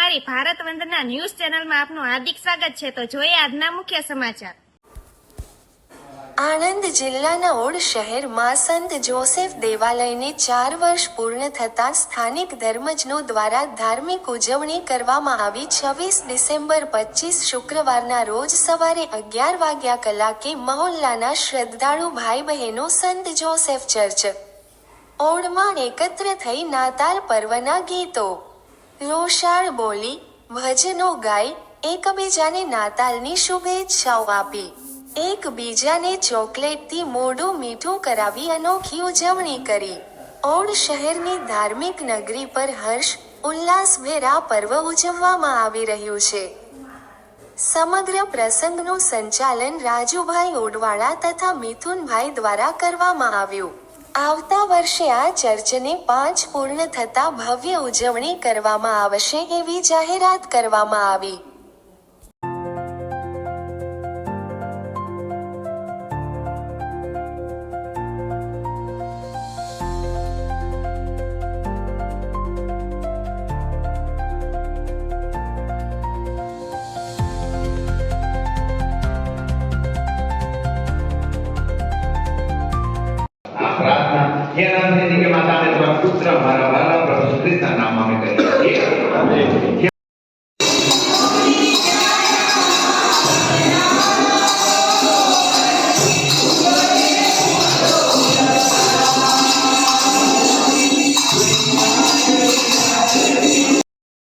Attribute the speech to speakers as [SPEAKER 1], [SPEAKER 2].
[SPEAKER 1] અમારી ભારત વંદના ન્યૂઝ ચેનલમાં આપનું હાર્દિક સ્વાગત છે। તો જોઈએ આજના મુખ્ય સમાચાર।
[SPEAKER 2] આણંદ જિલ્લાના ઓડ શહેરમાં સંત જોસેફ દેવાલયને 4 વર્ષ પૂર્ણ થતાં સ્થાનિક ધર્મજનો દ્વારા ધાર્મિક ઉજવણી કરવામાં આવી। 26 ડિસેમ્બર 25 શુક્રવારના રોજ સવારે 11 વાગ્યા કલાકે મહોલ્લાના શ્રદ્ધાળુ ભાઈ બહેનો સંત જોસેફ ચર્ચ ઓડમાં એકત્ર થઈ નાતાલ પર્વના ગીતો, રોષાળ બોલી, ભજનો ગાઈ એકબીજાને નાતાલની શુભેચ્છાઓ આપી, એકબીજાને ચોકલેટથી મોઢું મીઠું કરાવી અનોખી ઉજવણી કરી। ઓડ શહેરની ધાર્મિક નગરી પર હર્ષ ઉલ્લાસભેર આ પર્વ ઉજવવામાં આવી રહ્યું છે। સમગ્ર પ્રસંગનું સંચાલન રાજુભાઈ ઓડવાળા તથા મિથુનભાઈ દ્વારા કરવામાં આવ્યું। આવતા વર્ષે આ ચર્ચને 5 પૂર્ણ થતા ભવ્ય ઉજવણી કરવામાં આવશે એવી જાહેરાત કરવામાં આવી।
[SPEAKER 3] प्रार्थना हे नाम से कि माता ने तुम्हारा पुत्र हमारा